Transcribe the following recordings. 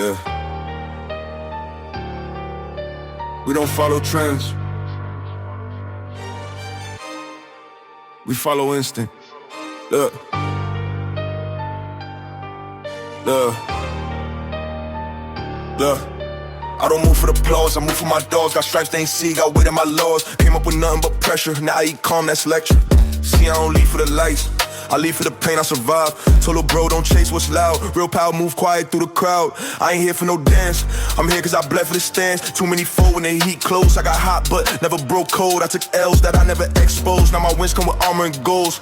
Yeah. We don't follow trends. We follow instinct. Look. Look. Look. I don't move for the applause, I move for my dogs. Got stripes they ain't see, got weight in my laws. Came up with nothing but pressure, now I eat calm, that's lecture. See, I don't leave for the lights, I leave for the pain, I survive. Told little bro, don't chase what's loud. Real power move quiet through the crowd. I ain't here for no dance, I'm here cause I bled for the stands. Too many fold when the heat close. I got hot but never broke cold. I took L's that I never exposed. Now my wins come with armor and goals.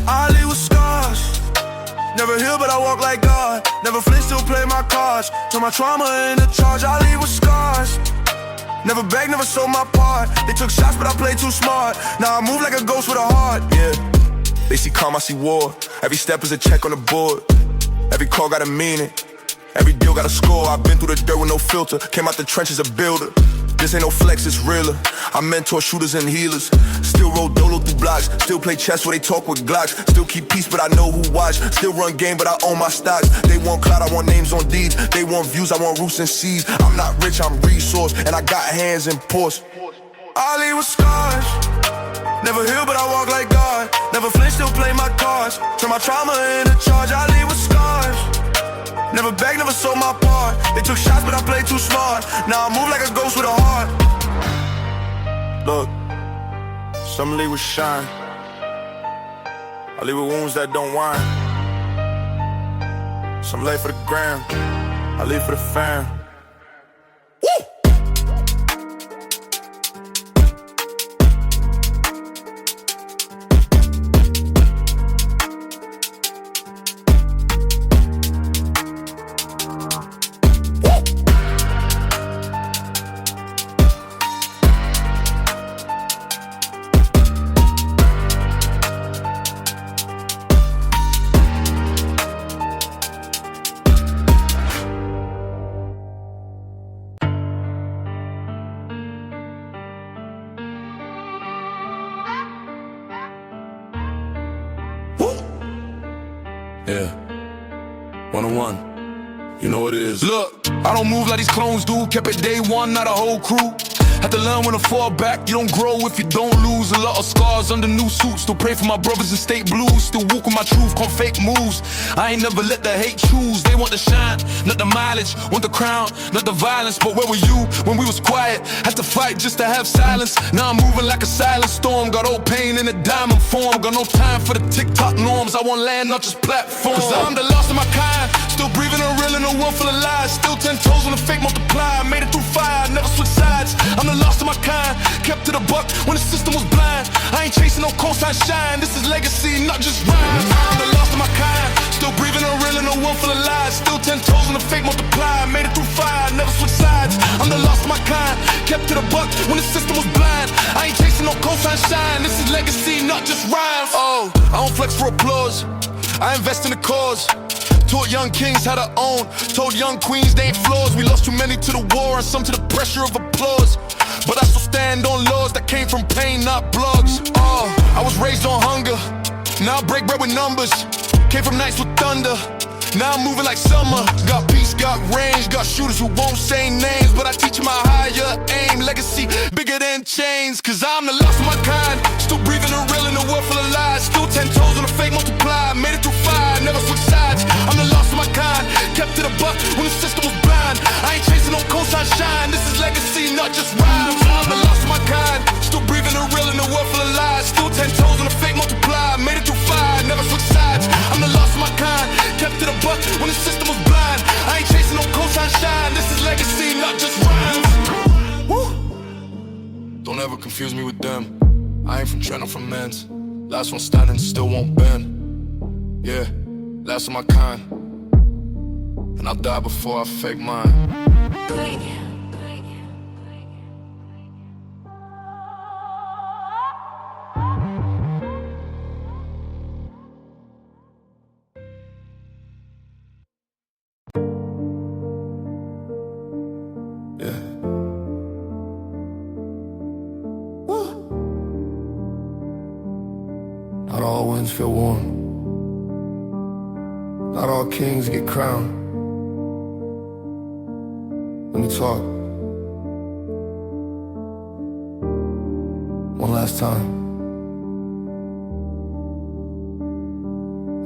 I leave with scars. Never heal but I walk like God. Never flinch, still play my cards. Turn my trauma into charge, I leave with scars. Never begged, never sold my part. They took shots but I played too smart. Now I move like a ghost with a heart. Yeah, they see calm, I see war. Every step is a check on the board. Every call got a meaning. Every deal got a score. I've been through the dirt with no filter. Came out the trenches a builder. This ain't no flex, it's realer. I mentor shooters and healers. Still roll dolo through blocks. Still play chess where they talk with Glocks. Still keep peace but I know who watch. Still run game but I own my stocks. They want clout, I want names on deeds. They want views, I want roofs and seas. I'm not rich, I'm resource. And I got hands in ports. I leave with scars. Never heal but I walk like God. Never flinch, still play my cards. Turn my trauma into charge, I leave with scars. Never begged, never sold my part. They took shots but I played too smart. Now I move like a ghost with a heart. Look, some leave with shine. I leave with wounds that don't whine. Some lay for the gram, I leave for the fam. Yeah, 101, you know what it is. Look, I don't move like these clones do. Kept it day one, not a whole crew. Had to learn when to fall back. You don't grow if you don't lose. A lot of scars under new suits. Still pray for my brothers in state blues. Still walk with my truth, can't fake moves. I ain't never let the hate choose. They want the shine, not the mileage. Want the crown, not the violence. But where were you when we was quiet? Had to fight just to have silence. Now I'm moving like a silent storm. Got old pain in a diamond form. Got no time for the TikTok norms. I want land, not just platforms. Cause I'm the last of my kind. Still breathing and real in a world full of lies. Still 10 toes on the fake multiply. Made it through fire, never switch sides. I'm the last of my kind. Kept to the buck when the system was blind. I ain't chasing no cosign shine. This is legacy, not just rhymes. I'm the last of my kind. Still breathing and real in a world full of lies. Still 10 toes on the fake multiply. Made it through fire, never switch sides. I'm the last of my kind. Kept to the buck when the system was blind. I ain't chasing no cosign shine. This is legacy, not just rhymes. Oh, I don't flex for applause. I invest in the cause. Taught young kings how to own. Told young queens they ain't flaws. We lost too many to the war and some to the pressure of applause. But I still stand on laws that came from pain, not blogs. Oh, I was raised on hunger. Now I break bread with numbers. Came from nights with thunder. Now I'm moving like summer. Got peace, got range. Got shooters who won't say names, but I teach them a higher aim. Legacy bigger than chains. Cause I'm the last of my kind. Still breathing and real in a world full of lies. Still 10 toes on the fake multiply. Made it through fire, never switch sides. I'm the last of my kind. Kept to the buck when the system was blind. I ain't chasing no cosign shine. This is legacy, not just rhymes. I'm the last of my kind. Still breathing and real in a world full of lies. Still 10 toes on the fake multiply. Made it through fire, never switch sides. I'm the last of my kind. Kept to the buck when the system was blind. I ain't chasing no cosign shine. This is legacy, not just rhymes. Woo. Don't ever confuse me with them. I ain't from Trent, I'm from Men's. Last one standing, still won't bend. Yeah, last of my kind. And I'll die before I fake mine. Not all winds feel warm. Not all kings get crowned. Let me talk. One last time.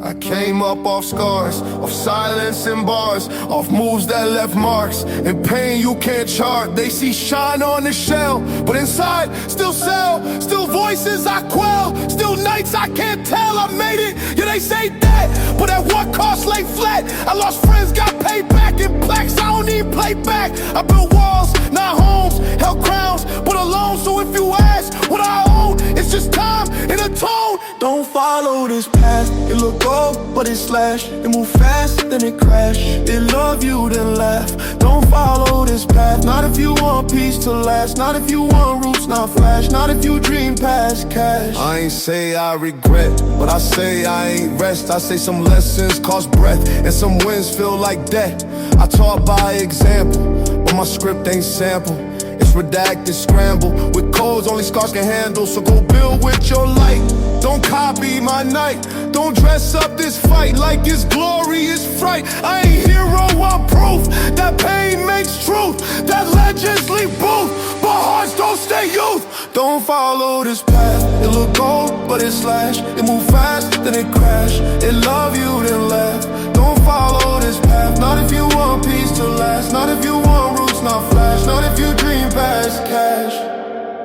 I came up off scars, off silence and bars, off moves that left marks, and pain you can't chart. They see shine on the shell, but inside still sell, still voices I quell, still nights I can't tell. I made it, yeah they say that, but at what cost lay flat? I lost friends, got paid back in plaques, I don't even play back. I built walls, not homes, held crowns, but alone. So if you ask what I own, it's just time and a tone. Don't follow this path, it look gold, but it's slash. It move fast, then it crash. It love you, then laugh. Don't follow this path, not if you want peace to last. Not if you want roots, not flash. Not if you dream past cash. I ain't say I regret, but I say I ain't rest. I say some lessons cost breath, and some wins feel like death. I taught by example, but my script ain't sample. It's redacted, scramble, with codes only scars can handle. So go build with your light, don't copy my night. Don't dress up this fight like it's glory, it's fright. I ain't hero, I'm proof that pain makes truth, that legends leave booth, but hearts don't stay youth. Don't follow this path, it look gold, but it's slash. It move fast, then it crash. It love you, then laugh. Don't follow this path, not if you want peace to last. Not if you want roots, not flash. Not if you dream past cash.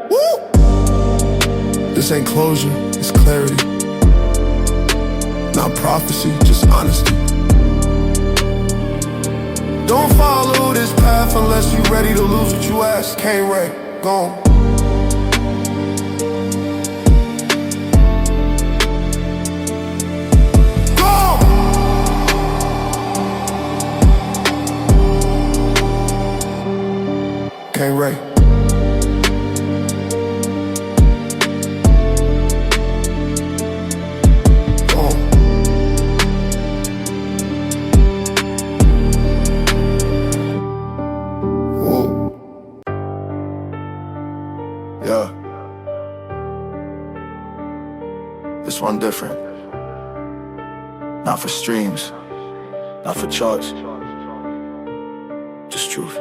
Woo! This ain't closure, it's clarity. Not prophecy, just honesty. Don't follow this path unless you ready to lose what you ask. Can't wreck, gone. Can't wreck. Yeah. This one different. Not for streams, not for charts. Just truth.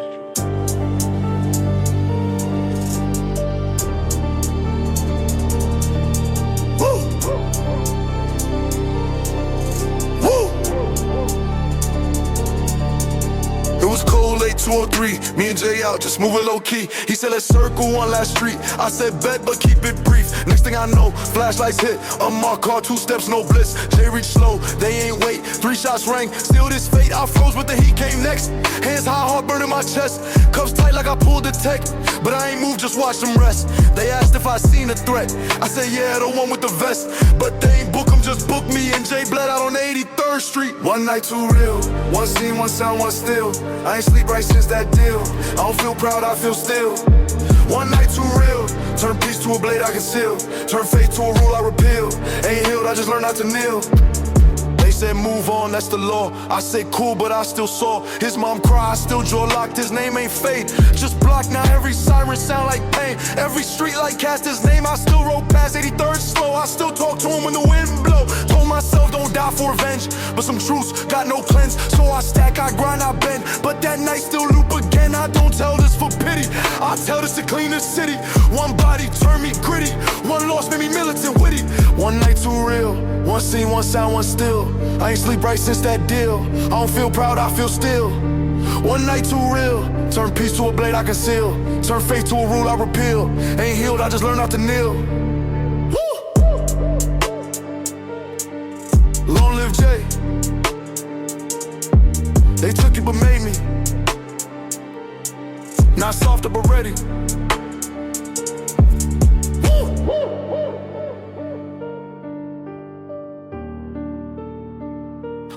It was cold, late 203. Me and Jay out, just moving low key. He said, let's circle one last street. I said, bet, but keep it brief. Next thing I know, flashlights hit. Unmarked car, 2 steps, no blitz. Jay reached slow, they ain't wait. 3 shots rang, still this fate. I froze, but the heat came next. Hands high, heart burning my chest. Cuffs tight like I pulled the tech. But I ain't moved, just watch them rest. They asked if I seen a threat. I said, yeah, the one with the vest. But they ain't book them, just book me. And Jay bled out on 83rd Street. One night too real. One scene, one sound, one still. I ain't sleep right since that deal. I don't feel proud, I feel still. One night too real. Turn peace to a blade I conceal. Turn faith to a rule I repeal. Ain't healed, I just learned not to kneel. They said move on, that's the law. I said cool, but I still saw his mom cry, I still jaw locked. His name ain't fate, just blocked. Now every siren sound like pain. Every street light cast his name. I still rode past 83rd slow. I still talk to him when the wind blow. Told myself don't die for revenge, but some truths got no cleanse. So I stack, I grind, I bend. But that night still loop again. I don't tell this for pity, I tell this to clean the city. One body turned me gritty, one loss made me militant witty. One night too real, one scene, one sound, one still. I ain't sleep right since that deal. I don't feel proud, I feel still. One night too real. Turn peace to a blade I conceal. Turn faith to a rule I repeal. Ain't healed, I just learned not to kneel. Woo! Long live Jay. They took it but made me. Not softer but ready.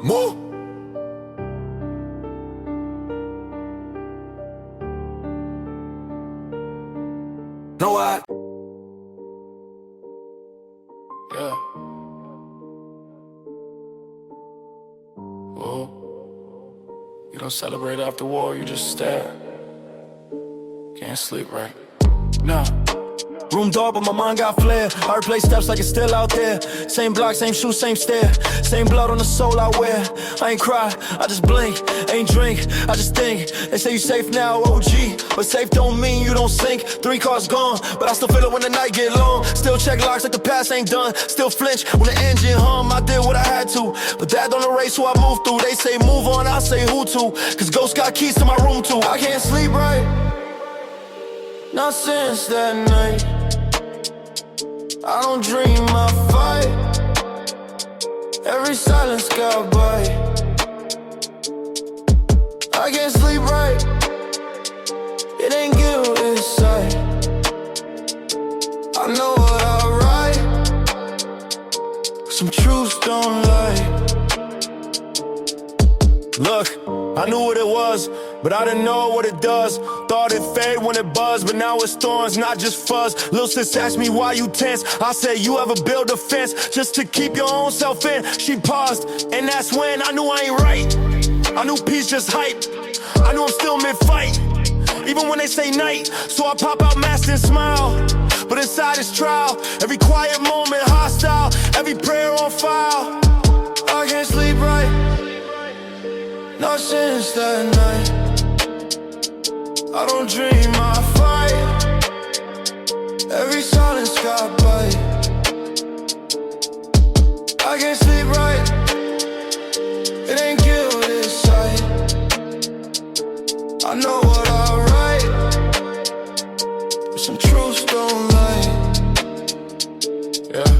Move. No, yeah. Whoa. You don't celebrate after war, you just stare. Can't sleep right. Nah. Room dark, but my mind got flair. I replay steps like it's still out there. Same block, same shoes, same stare. Same blood on the soul I wear. I ain't cry, I just blink. Ain't drink, I just think. They say you safe now, OG. But safe don't mean you don't sink. 3 cars gone, but I still feel it when the night get long. Still check locks like the past ain't done. Still flinch when the engine hum. I did what I had to, but that don't erase who I moved through. They say move on, I say who to. Cause ghosts got keys to my room too. I can't sleep right, not since that night. I don't dream, I fight. Every silence got bite. I can't sleep right, it ain't guilt inside. I know what I write, some truths don't lie. Look, I knew what it was, but I didn't know what it does. Thought it fade when it buzzed, but now it's thorns, not just fuzz. Lil' sis asked me why you tense. I said you ever build a fence just to keep your own self in. She paused, and that's when I knew I ain't right. I knew peace just hype. I knew I'm still mid-fight, even when they say night. So I pop out masked and smile, but inside it's trial. Every quiet moment hostile, every prayer on file. I can't sleep right, not since that night. I don't dream, I fight. Every silence got bite. I can't sleep right, it ain't guilt inside. I know what I write, but some truths don't lie. Yeah,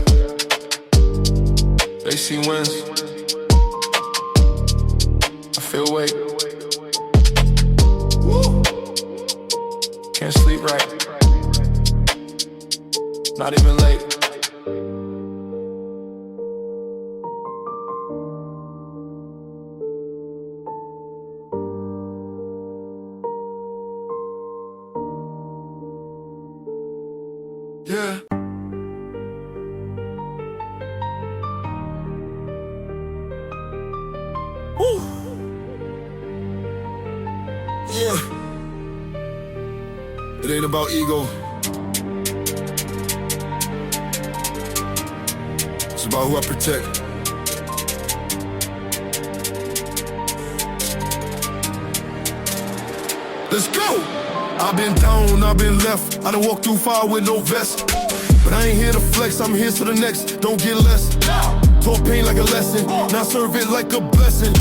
they see wins, I feel weight. Woo. Can't sleep right, not even late. Yeah. Woo. Yeah. It ain't about ego. It's about who I protect. Let's go! I've been down, I've been left. I done walked through fire with no vest. But I ain't here to flex, I'm here to the next. Don't get less. Taught pain like a lesson, now serve it like a blessing.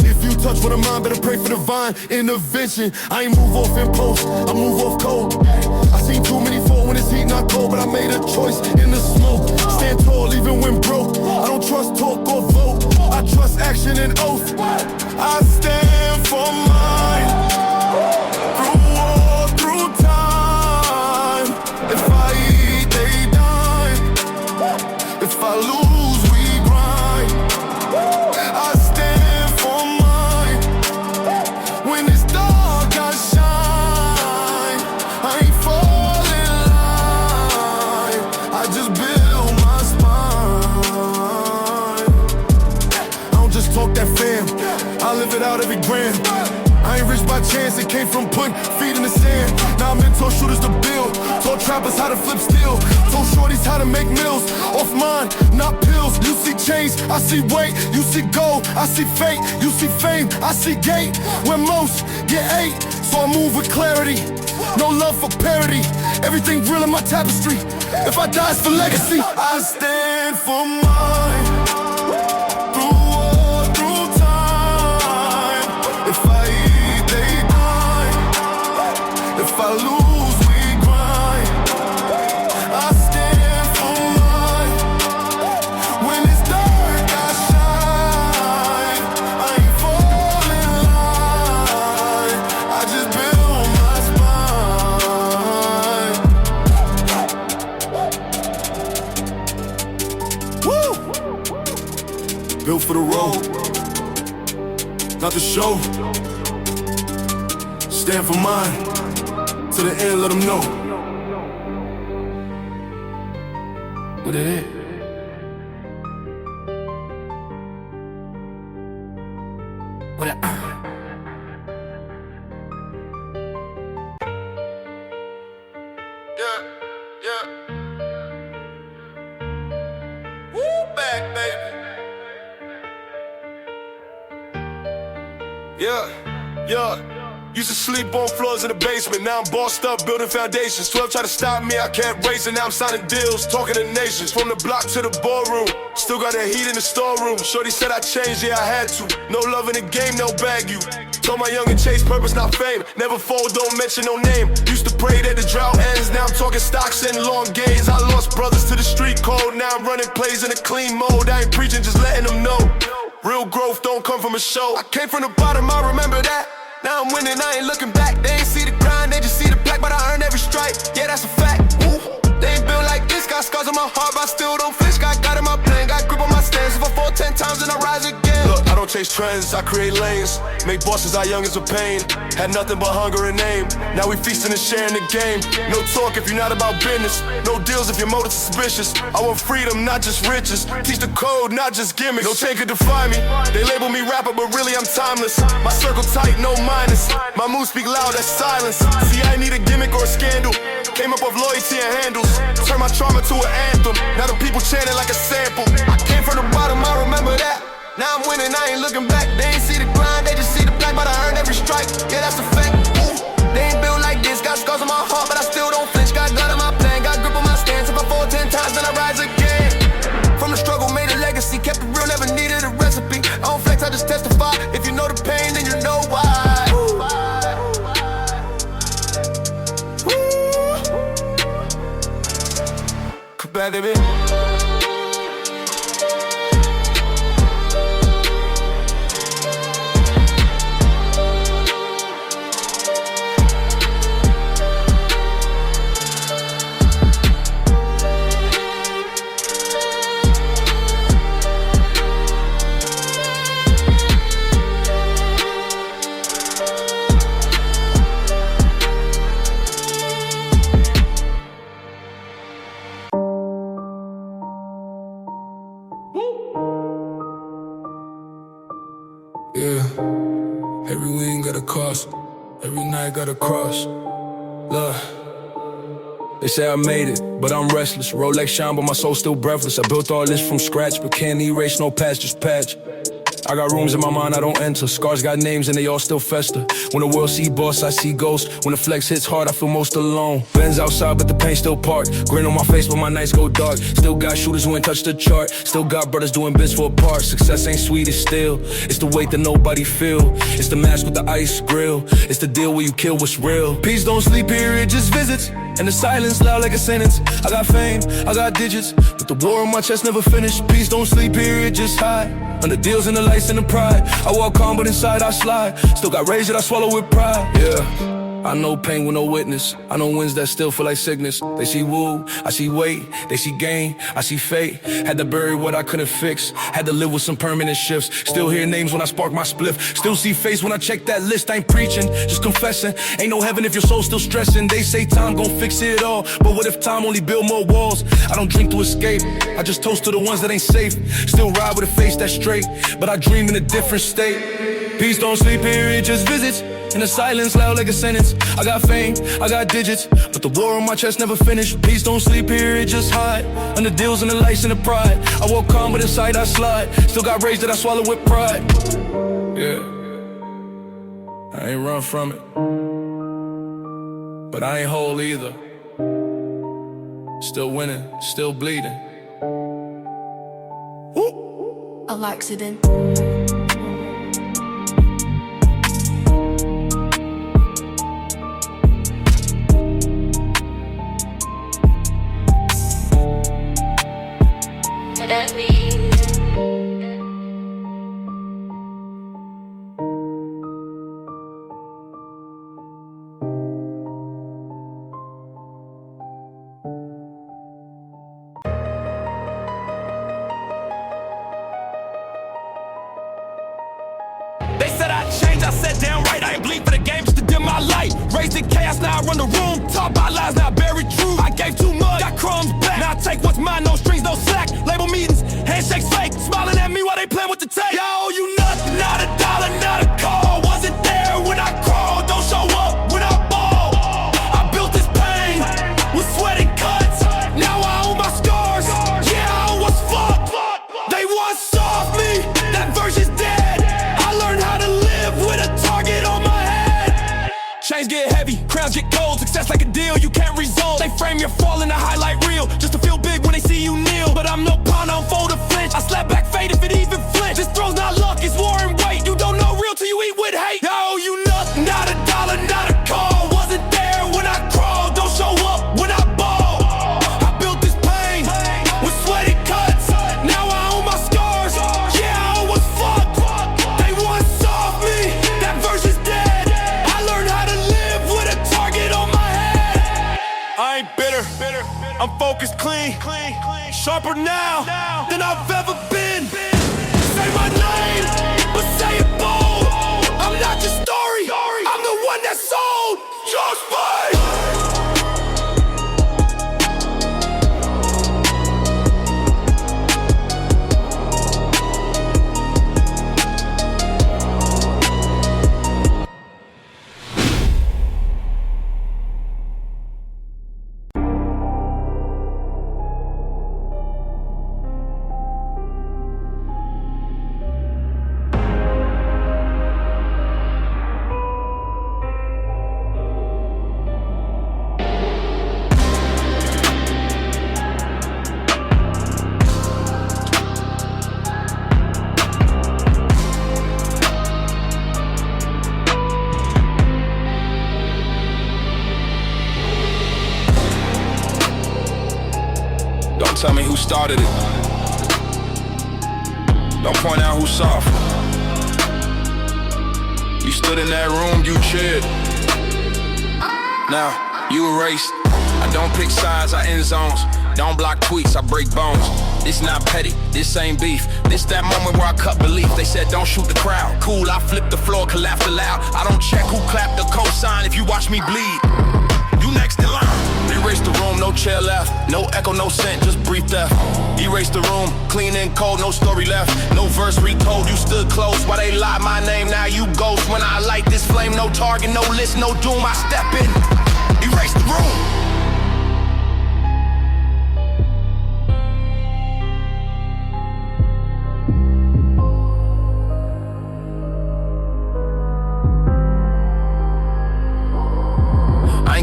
If you touch with a mind, better pray for divine intervention. I ain't move off impulse, I move off cold. I seen too many fall when it's heat, not cold. But I made a choice in the smoke. Stand tall even when broke. I don't trust talk or vote, I trust action and oath. I stand for mine. Through war, through time. If I eat, they dine. If I lose, we grind. I stand for mine. When it's dark, I shine. I ain't fall in line, I just build my spine. I don't just talk that fam, I live it out every gram. I ain't rich by chance, it came from putting feet in the sand. Now I'm mentor shooters to build, taught trappers how to flip steel, told shorties how to make meals. Off mine, not pills. You see change, I see weight. You see gold, I see fate. You see fame, I see gate. When most get 8, so I move with clarity. No love for parody, everything real in my tapestry. If I die, it's for legacy. I stand for mine. Through war, through time. If I eat, they die. If I lose, we grind. I stand for mine. When it's dark, I shine. I ain't fall in line, I just build my spine. Woo! Built for the road, not the show. Stand for mine, to the end, let them know. What it is? What it Yeah, yeah. Yeah. Used to sleep on floors in the basement. Now I'm bossed up, building foundations. 12 try to stop me, I kept racing. Now I'm signing deals, talking to nations. From the block to the ballroom, still got that heat in the storeroom. Shorty said I changed, yeah I had to. No love in the game, no bag you. Told my youngin' chase purpose, not fame. Never fold, don't mention no name. Used to pray that the drought ends. Now I'm talking stocks and long gains. I lost brothers to the street code. Now I'm running plays in a clean mode. I ain't preaching, just letting them know. Real growth don't come from a show. I came from the bottom, I remember that. Now I'm winning, I ain't looking back. They ain't see the grind, they just see the plaque. But I earned every stripe, yeah that's a fact. Woo. They ain't built like this, got scars on my heart, but I still don't flinch. Got in my plane, got grip on my stance. If I fall 10 times, then I rise again. Look, I don't chase trends, I create lanes. Make bosses our youngins with pain. Had nothing but hunger and aim. Now we feasting and sharing the game. No talk if you're not about business. No deals if your motives suspicious. I want freedom, not just riches. Teach the code, not just gimmicks. No chain could define me. They label me rapper, but really I'm timeless. My circle tight, no minus. My moves speak loud, that's silence. See, I need a gimmick or a scandal. Came up with loyalty and handles. Turn my trauma to an anthem. Now the people chanting like a sample. I came from the bottom, I remember that. Now I'm winning, I ain't looking back. They ain't see the grind, they just see the black. But I earned every strike, yeah that's a fact. Ooh. They ain't built like this, got scars on my heart, but I still don't flinch. Got gun in my plan, got grip on my stance. If I fall 10 times, then I rise again. From the struggle, made a legacy. Kept it real, never needed a recipe. I don't flex, I just testify. If you know the pain, then you know why. Bad, baby. Yeah, every win got a cost, every night got a cross. Look, they say I made it, but I'm restless. Rolex shine, but my soul still breathless. I built all this from scratch, but can't erase no past, just patch. I got rooms in my mind I don't enter. Scars got names and they all still fester. When the world see boss, I see ghosts. When the flex hits hard, I feel most alone. Benz outside, but the pain still parked. Grin on my face, but my nights go dark. Still got shooters who ain't touched the chart. Still got brothers doing bits for a part. Success ain't sweet, it's still. It's the weight that nobody feel. It's the mask with the ice grill. It's the deal where you kill what's real. Peace don't sleep here, it just visits. And the silence loud like a sentence. I got fame, I got digits, but the war on my chest never finished. Peace don't sleep here, it just hide. Under deals and the lights and the pride. I walk calm, but inside I slide. Still got rage that I swallow with pride. Yeah. I know pain with no witness. I know winds that still feel like sickness. They see woo, I see weight. They see gain, I see fate. Had to bury what I couldn't fix. Had to live with some permanent shifts. Still hear names when I spark my spliff. Still see face when I check that list. I ain't preaching, just confessing. Ain't no heaven if your soul's still stressing. They say time gon' fix it all, but what if time only build more walls? I don't drink to escape, I just toast to the ones that ain't safe. Still ride with a face that's straight, but I dream in a different state. Peace don't sleep here, it just visits. In the silence, loud like a sentence. I got fame, I got digits, but the war on my chest never finished. Peace don't sleep here, it just hide. Under deals and the lights and the pride. I walk calm, but inside I slide. Still got rage that I swallow with pride. Yeah, I ain't run from it, but I ain't whole either. Still winning, still bleeding. Woo! Al accident. They said I changed, I said damn right. I ain't bleed for the game just to dim my light. Raised in chaos, now I run the room. Taught by lies, now I bury truth. I gave too much, got crumbs back. Now I take what's mine, no strings, no slack. Label meetings, handshakes fake. Smiling at me while they playing with the tape. Y'all owe you nothing, not a dollar, not a call. Wasn't there when I crawled, don't show up when I ball. I built this pain with sweaty cuts. Now I own my scars, yeah I own what's fucked. They once saw me, that version's dead. I learned how to live with a Crowds get cold, success like a deal, you can't result. They frame your fall in a highlight reel, just to feel big when they see you kneel. But I'm no pawn, I don't fold or flinch. I slap back fate if it even flinch. This throw's not luck, it's war and weight. You don't know real till you eat with hate. I owe you nothing, not a dollar, not a call. Wasn't there when I crawled, don't show up when I ball. I built this pain with sweaty cuts. Now I own my scars. Yeah, I was fucked. They once saw me, that verse is dead. I learned how to live with a target on my head. I ain't bitter, I'm focused, clean, sharper now than I've ever been. Say my name, but say it bold. I'm not your story, I'm the one that sold. Just play. Tell me who started it. Don't point out who soft. You stood in that room, you cheered. Now, you erased. I don't pick sides, I end zones. Don't block tweets, I break bones. This not petty, this ain't beef. This that moment where I cut belief. They said don't shoot the crowd. Cool, I flip the floor, collapse aloud. I don't check who clapped the cosign if you watch me bleed. You next in line. Erase the room, no chair left. No echo, no scent, just brief death. Erase the room, clean and cold, no story left. No verse retold, you stood close. Why they lie my name, now you ghost. When I light this flame, no target, no list, no doom. I step in, erase the room.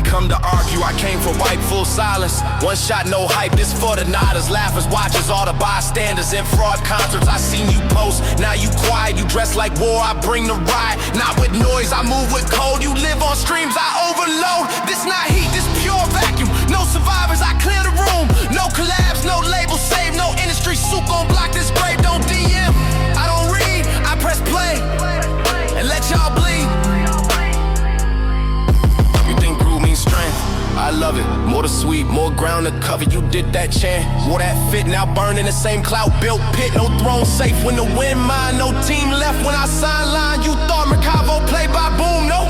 Come to argue, I came for white, full silence. One shot, no hype, this for the nodders, laughers, watchers, all the bystanders. In fraud concerts, I seen you post. Now you quiet, you dress like war, I bring the riot. Not with noise, I move with cold. You live on streams, I overload. This not heat, this pure vacuum. No survivors, I clear the room. No collabs, no labels saved, no industry suit gon' block this grave. Don't DM, I don't read, I press play and let y'all bleed. Strength, I love it. More to sweet, more ground to cover. You did that chant, wore that fit. Now burn in the same cloud built pit. No throne safe when the wind mine. No team left when I sign line. You thought Mercavo played by boom. No,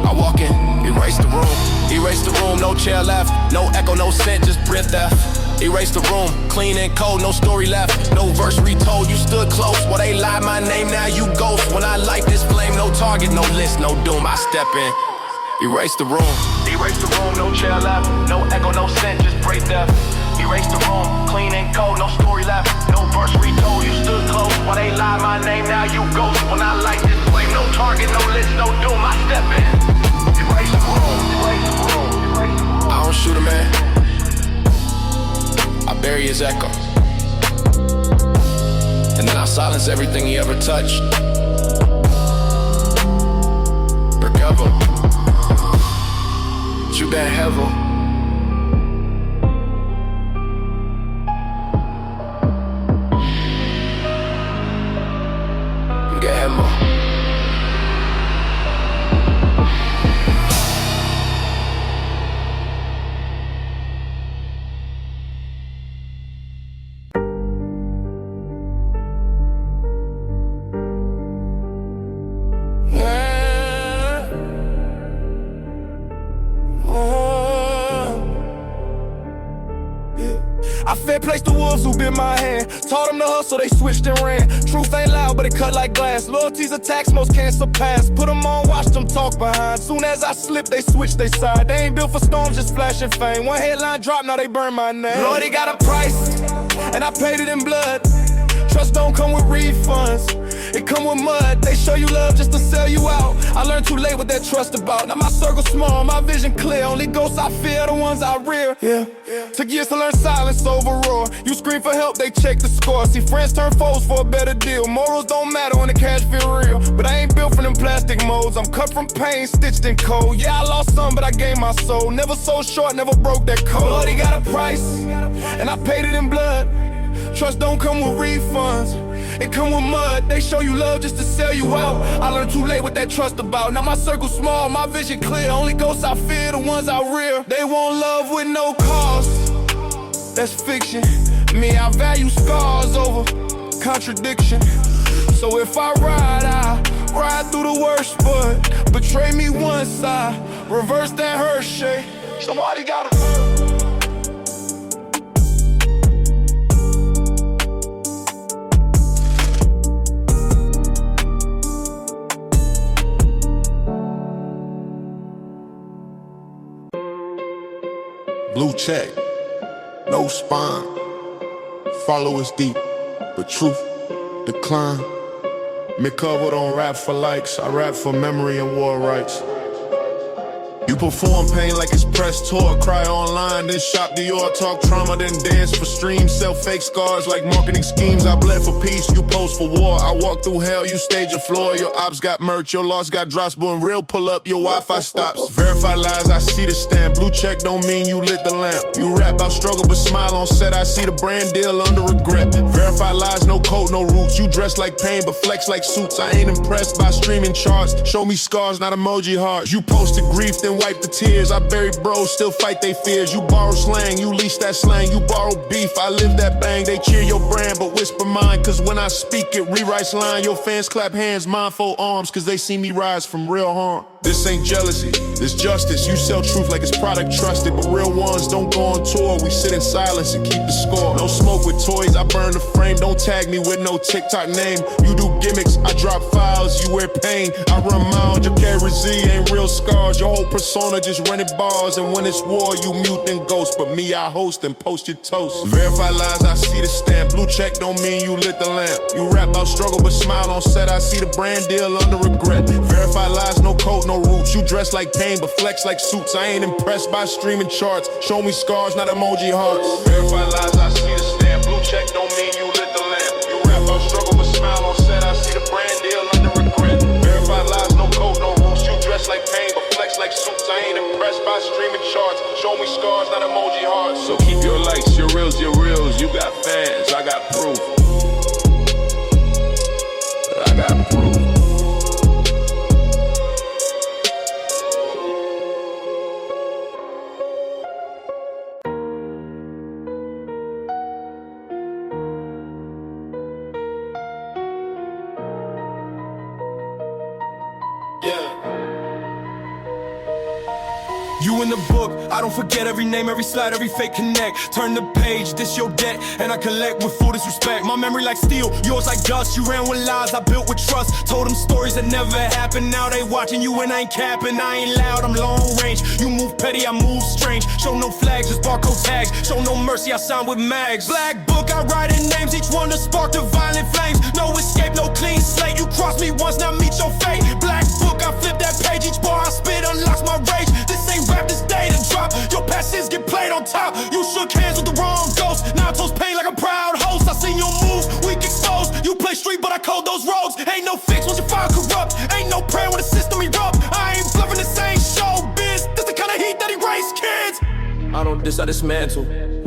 I walk in, erase the room. Erase the room, no chair left. No echo, no scent, just breath theft. Erase the room, clean and cold, no story left. No verse retold, you stood close. Well, they lied my name, now you ghost. When I light this flame, no target, no list, no doom. I step in. Erase the room. Erase the room, no chair left. No echo, no scent, just break death. Erase the room, clean and cold, no story left. No verse retold, you stood close. While they lie my name, now you ghost. When I light this flame, no target, no list, no doom. I step in. Erase the room, erase the room, erase the room. I don't shoot a man, I bury his echo. And then I silence everything he ever touched. Recover. You been heavy. Get heavy. I fair placed the wolves who bit my hand. Taught them to hustle, they switched and ran. Truth ain't loud, but it cut like glass. Loyalty's a tax most can't surpass. Put them on, watch them talk behind. Soon as I slip, they switch they side. They ain't built for storms, just flashing fame. One headline drop, now they burn my name. Lordy got a price, and I paid it in blood. Trust don't come with refunds. It come with mud, they show you love just to sell you out. I learned too late what that trust about. Now my circle small, my vision clear. Only ghosts I fear, the ones I rear. Yeah. Took years to learn silence over roar. You scream for help, they check the score. See friends turn foes for a better deal. Morals don't matter when the cash feel real. But I ain't built for them plastic molds. I'm cut from pain, stitched in cold. Yeah, I lost some, but I gained my soul. Never sold short, never broke that code. But he got a price, and I paid it in blood. Trust don't come with refunds. It come with mud, they show you love just to sell you out. I learned too late what that trust about. Now my circle small, my vision clear. Only ghosts I fear, the ones I rear. They want love with no cost. That's fiction. Me, I value scars over contradiction. So if I ride through the worst. But betray me once, I reverse that Hershey. Somebody gotta blue check, no spine. Follow us deep, but truth decline. Me cover don't rap for likes, I rap for memory and war rights. You perform pain like it's press tour, cry online, then shop Dior, talk trauma, then dance for streams, sell fake scars like marketing schemes. I bled for peace, you post for war. I walk through hell, you stage a floor. Your ops got merch, your loss got drops, but when real pull up, your Wi-Fi stops. Verified lies, I see the stamp. Blue check don't mean you lit the lamp. You rap about struggle, but smile on set. I see the brand deal under regret. Verified lies, no code, no roots. You dress like pain, but flex like suits. I ain't impressed by streaming charts. Show me scars, not emoji hearts. You posted grief, then wipe the tears. I bury bros, still fight they fears. You borrow slang, you lease that slang. You borrow beef, I live that bang. They cheer your brand, but whisper mine. Cause when I speak it, rewrites line. Your fans clap hands, mine fold arms. Cause they see me rise from real harm. This ain't jealousy, this justice. You sell truth like it's product trusted, but real ones don't go on tour. We sit in silence and keep the score. No smoke with toys, I burn the frame. Don't tag me with no TikTok name. You do gimmicks, I drop files, you wear pain. I run miles, your carry Z ain't real scars. Your whole persona just running bars, and when it's war, you mute and ghost. But me, I host and post your toast. Verified lies, I see the stamp. Blue check don't mean you lit the lamp. You rap about struggle, but smile on set. I see the brand deal under regret. Verified lies, no code, no roots. You dress like pain, but flex like suits. I ain't impressed by streaming charts. Show me scars, not emoji hearts. Verified lies, I see the stamp. Blue check don't mean you lit the lamp. You rap about struggle, but smile on set. I see the brand deal under regret. Verified lies, no code, no roots. You dress like pain, but flex like suits. I ain't impressed by streaming charts. Show me scars, not emoji hearts. So keep your likes, your reels, your reels. You got fans, I got proof. I got proof. You in the book, I don't forget every name, every slide, every fake connect. Turn the page, this your debt, and I collect with full disrespect. My memory like steel, yours like dust. You ran with lies, I built with trust. Told them stories that never happened. Now they watching you and I ain't capping. I ain't loud, I'm long range. You move petty, I move strange. Show no flags, just barcode tags. Show no mercy, I sign with mags. Black book, I write in names, each one to spark the violent flames. No escape, no clean slate. You cross me once, now meet your fate. Black book, I flip that page. Each bar I spit unlocks my rage. This ain't rap, this day to drop. Your past sins get played on top. You shook hands with the wrong ghost. Now I toast pain like a proud host. I seen your moves, weak exposed. You play street, but I code those roads. Ain't no fix once you file corrupt. Ain't no prayer when the system erupt. I ain't bluffing, this ain't showbiz. This the kind of heat that erase kids. I don't diss, I dismantle.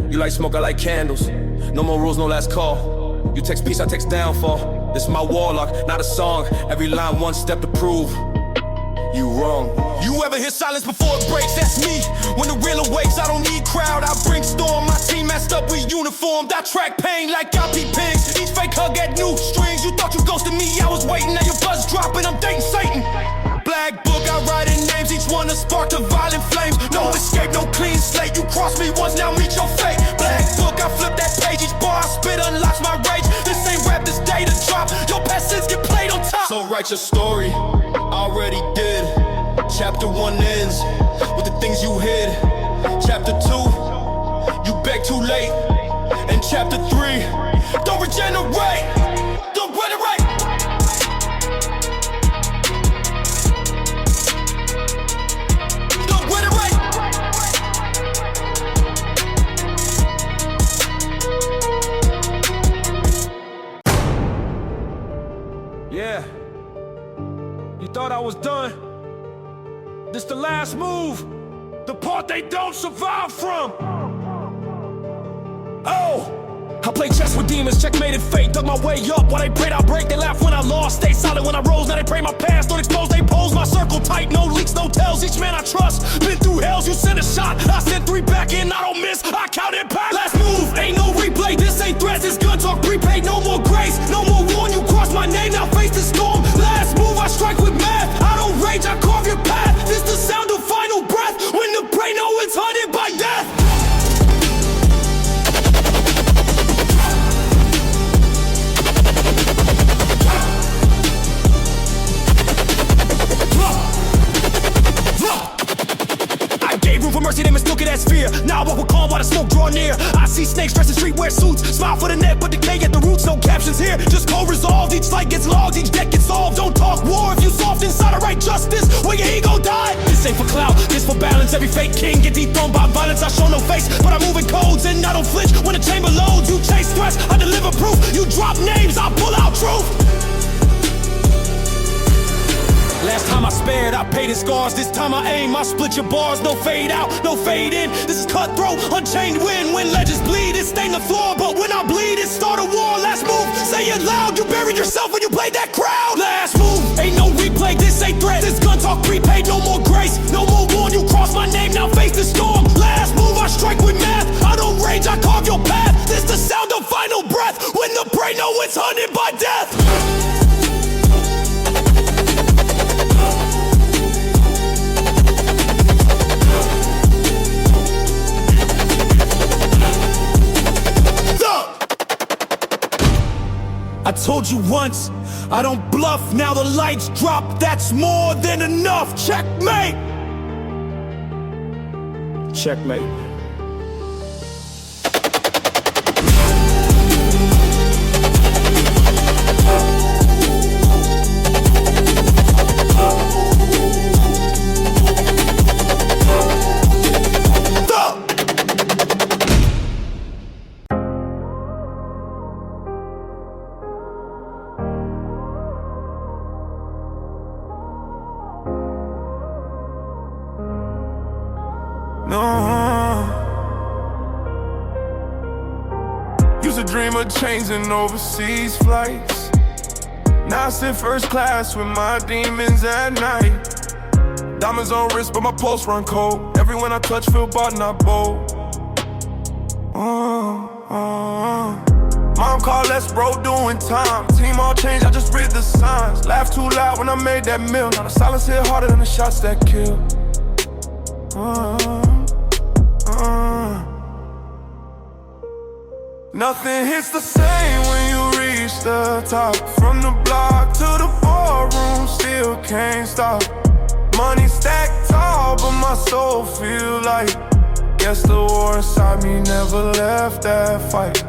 You like smoke, I like candles. No more rules, no last call. You text peace, I text downfall. This is my warlock, not a song. Every line, one step to prove you wrong. You ever hear silence before it breaks? That's me. When the real awakes, I don't need crowd, I bring storm. My team messed up, we uniformed. I track pain like I peep pigs. Each fake hug had new strings. You thought you ghosted me, I was waiting. Now your buzz dropping, I'm dating Satan. Black book, I write in names, each one to spark the violent flames. No escape, no clean slate. You cross me once, now meet your fate. Black book, I flip that page. Each bar I spit unlocks my rage. This ain't rap, this day to drop. Your past sins get played on top. So write your story, already did. Chapter 1 ends with the things you hid. Chapter 2, you beg too late. And chapter 3, don't regenerate. Don't regenerate. Last move, the part they don't survive from. Oh, I played chess with demons, checkmated fate, dug my way up. While they prayed I'd break, they laughed when I lost. Stayed solid when I rose, now they pray my past don't expose. They pose my circle tight, no leaks, no tells. Each man I trust, been through hells. You send a shot, I send 3 back in, I don't miss. I count impact. Last move, ain't no replay. This ain't threats, it's gun talk prepaid. No more grace, no more warn. You cross my name, now face the storm. Last move, I strike with math. I don't rage, I carve your path. This the sound of final breath. When the prey know it's hunted by death. For mercy, they mistook it as fear. Now I walk with calm while the smoke draw near. I see snakes dressed in streetwear suits. Smile for the net, but decay at the roots. No captions here, just cold resolved. Each fight gets logged, each debt gets solved. Don't talk war if you soft inside of right justice. Where your ego died. This ain't for clout, this for balance. Every fake king get dethroned by violence. I show no face, but I move in codes and I don't flinch. When the chamber loads, you chase threats, I deliver proof. You drop names, I pull out truth. Last time I spared, I paid in scars. This time I aim, I split your bars. No fade out, no fade in. This is cutthroat, unchained wind. When legends bleed, it stain the floor. But when I bleed, it start a war. Last move, say it loud. You buried yourself when you played that crowd. Last move, ain't no replay. This ain't threat. This gun talk prepaid. No more grace, no more warn. You cross my name, now face the storm. Last move, I strike with math. I don't rage, I carve your path. This the sound of final breath. When the prey know it's hunted by death. I told you once, I don't bluff, now the lights drop, that's more than enough. Checkmate! Checkmate. Used to dream of changing overseas flights. Now I sit first class with my demons at night. Diamonds on wrist, but my pulse run cold. Everyone I touch feel bought, not bold. Mom called, let's bro doing time. Team all changed, I just read the signs. Laughed too loud when I made that meal. Now the silence hit harder than the shots that kill. Nothing hits the same when you reach the top. From the block to the ballroom, still can't stop. Money stacked tall, but my soul feel light. Guess the war inside me never left that fight.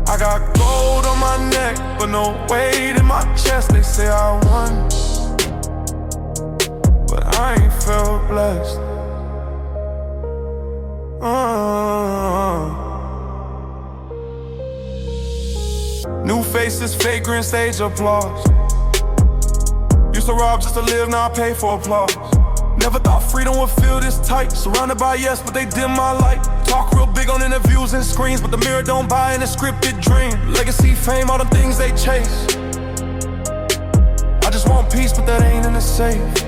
I got gold on my neck, but no weight in my chest. They say I won, but I ain't felt blessed. New faces, vagrant stage applause. Used to rob just to live, now I pay for applause. Never thought freedom would feel this tight. Surrounded by yes, but they dim my light. Talk real big on interviews and screens, but the mirror don't buy in a scripted dream. Legacy, fame, all the things they chase. I just want peace, but that ain't in the safe.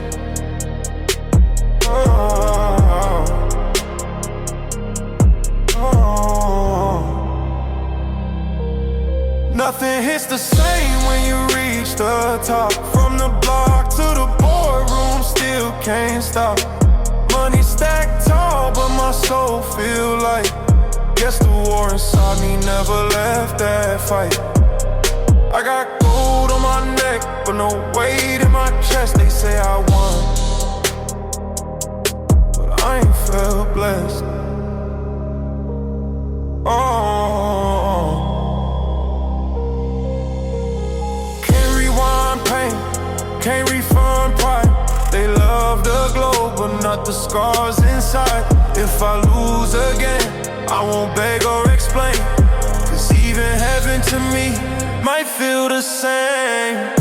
Nothing hits the same when you reach the top. From the block to the boardroom, still can't stop. Money stacked tall, but my soul feel light. Guess the war inside me never left that fight. I got gold on my neck, but no weight in my chest. They say I won, but I ain't felt blessed. Can't refund pride. They love the glow, but not the scars inside. If I lose again, I won't beg or explain. 'Cause even heaven to me might feel the same.